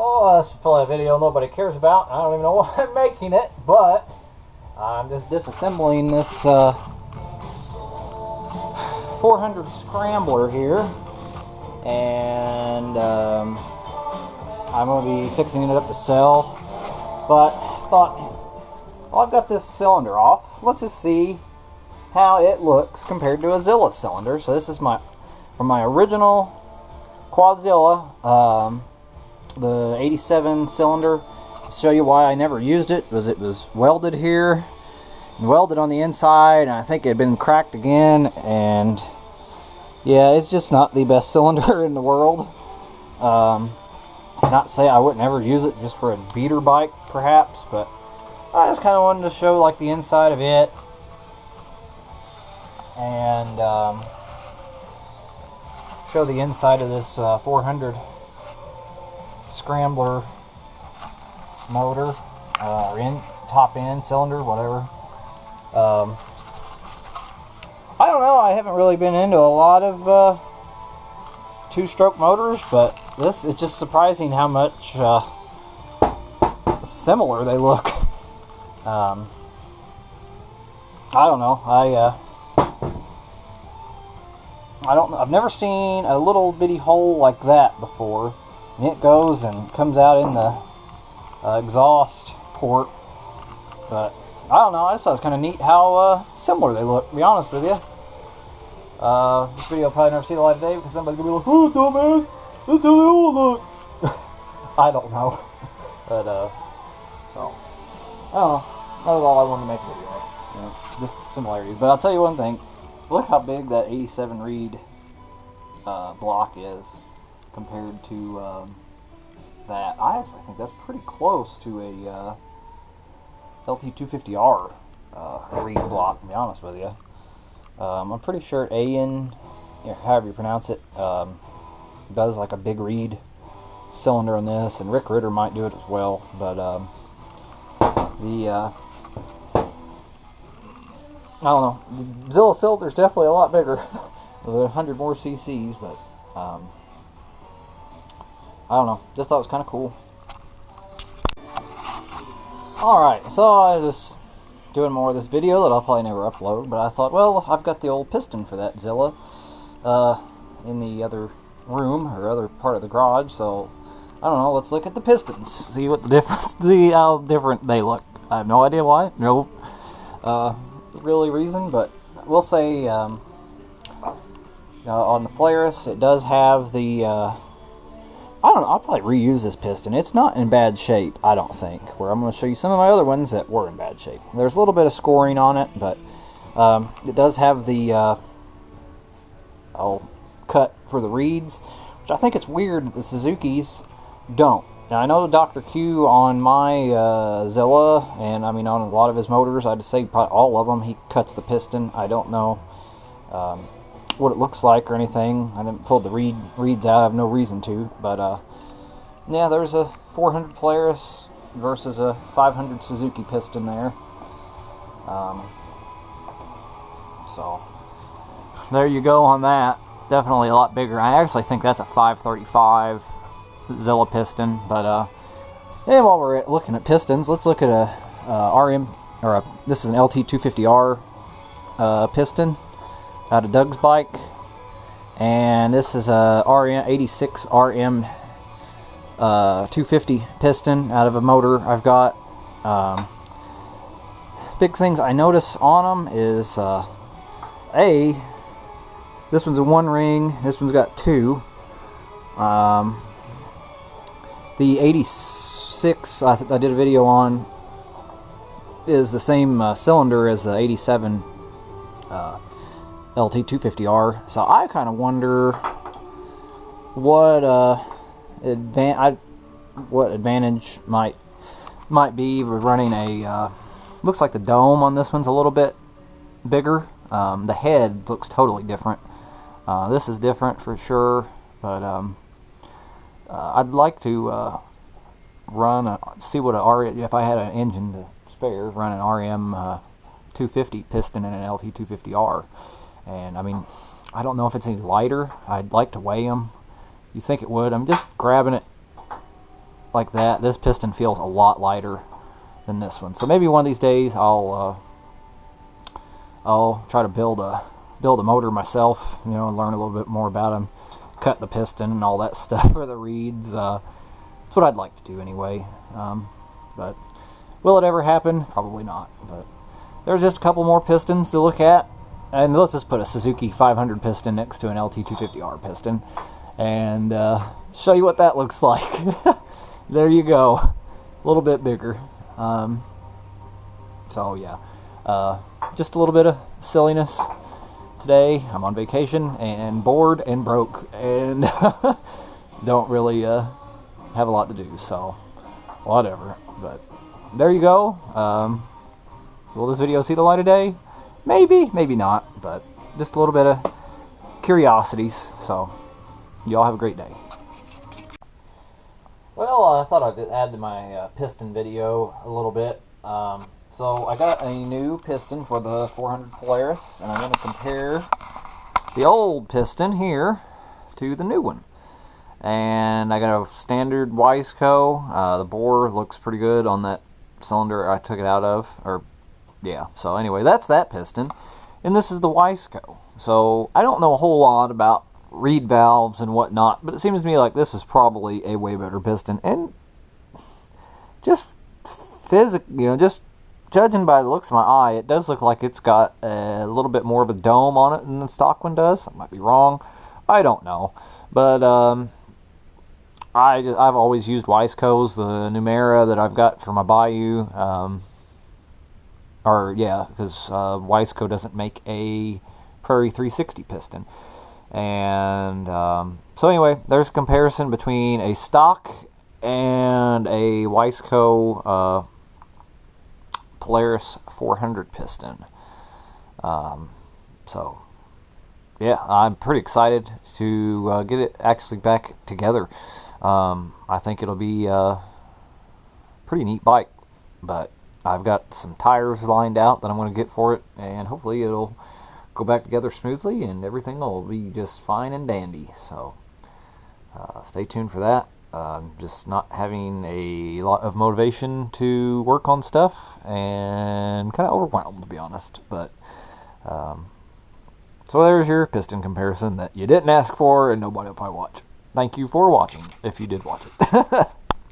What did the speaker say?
Oh, that's probably a video nobody cares about. I don't even know why I'm making it, but I'm just disassembling this 400 Scrambler here, and I'm going to be fixing it up to sell. But I thought, well, I've got this cylinder off. Let's just see how it looks compared to a Zilla cylinder. So this is from my original Quadzilla, the 87 cylinder. To show you why I never used it, was it was welded here and welded on the inside, and I think it had been cracked again, and yeah, it's just not the best cylinder in the world. Not to say I wouldn't ever use it just for a beater bike perhaps, but I just kind of wanted to show like the inside of it, and show the inside of this 400 Scrambler motor, or top end cylinder, whatever. I don't know, I haven't really been into a lot of two-stroke motors, but this is just surprising how much similar they look. I don't know, I've never seen a little bitty hole like that before, and it goes and comes out in the exhaust port. But I don't know, I just thought it was kind of neat how similar they look, to be honest with you. This video will probably never see the light of day because somebody's gonna be like, "Oh, dumbass, that's how they all look." I don't know, but so I don't know. That was all I wanted to make a video of, you know, just similarities. But I'll tell you one thing: look how big that 87 reed block is compared to that. I actually think that's pretty close to a lt250r reed block, to be honest with you. I'm pretty sure AN, however you pronounce it, does like a big reed cylinder on this, and Rick Ritter might do it as well. But I don't know, the Zilla cylinder is definitely a lot bigger, with 100 more cc's, but I don't know, just thought it was kind of cool. Alright, so I was just doing more of this video that I'll probably never upload, but I thought, well, I've got the old piston for that Zilla in the other room, or other part of the garage, so I don't know, let's look at the pistons, see what the difference, see how different they look. I have no idea why, no really reason, but we'll say on the Polaris it does have the I don't know, I'll probably reuse this piston. It's not in bad shape, I don't think. Where I'm going to show you some of my other ones that were in bad shape. There's a little bit of scoring on it, but it does have the cut for the reeds, which I think it's weird that the Suzuki's don't. Now I know Dr. Q on my Zilla, and I mean on a lot of his motors, I'd say probably all of them, he cuts the piston. I don't know what it looks like or anything. I didn't pull the reeds out, I have no reason to, but yeah, there's a 400 Polaris versus a 500 Suzuki piston there. So there you go on that. Definitely a lot bigger. I actually think that's a 535 Zilla piston, but yeah, while we're looking at pistons, let's look at a this is an lt250r piston out of Doug's bike, and this is a RM86 RM250 piston out of a motor I've got. Big things I notice on them is this one's a one ring, this one's got two. The 86 I did a video on is the same cylinder as the 87 lt250r, so I kind of wonder what advantage might be with running a looks like the dome on this one's a little bit bigger. The head looks totally different. This is different for sure, but I'd like to see what if I had an engine to spare, run an RM250 piston and an lt250r. And I mean, I don't know if it's any lighter. I'd like to weigh them. You think it would? I'm just grabbing it like that, this piston feels a lot lighter than this one. So maybe one of these days I'll try to build a motor myself, you know, and learn a little bit more about them, cut the piston and all that stuff for the reeds. That's what I'd like to do anyway. But will it ever happen? Probably not. But there's just a couple more pistons to look at, and let's just put a Suzuki 500 piston next to an lt250r piston and show you what that looks like. There you go, a little bit bigger. So yeah, just a little bit of silliness today. I'm on vacation and bored and broke and don't really have a lot to do, so whatever. But there you go. Will this video see the light of day? Maybe, maybe not, but just a little bit of curiosities. So y'all have a great day. Well, I thought I'd add to my piston video a little bit. So I got a new piston for the 400 Polaris, and I'm going to compare the old piston here to the new one. And I got a standard Wiseco. The bore looks pretty good on that cylinder I took it out of. Or yeah, so anyway, that's that piston. And this is the Wiseco. So I don't know a whole lot about reed valves and whatnot, but it seems to me like this is probably a way better piston. And just physically, you know, just judging by the looks of my eye, it does look like it's got a little bit more of a dome on it than the stock one does. I might be wrong. I don't know. But I've always used Wisecos, the Numera that I've got for my Bayou. Because Wiseco doesn't make a Prairie 360 piston. And so anyway, there's a comparison between a stock and a Wiseco Polaris 400 piston. So yeah, I'm pretty excited to get it actually back together. I think it'll be a pretty neat bike, but I've got some tires lined out that I'm going to get for it, and hopefully it'll go back together smoothly and everything will be just fine and dandy. So stay tuned for that. Just not having a lot of motivation to work on stuff and kind of overwhelmed, to be honest. But so there's your piston comparison that you didn't ask for and nobody will probably watch. Thank you for watching, if you did watch it.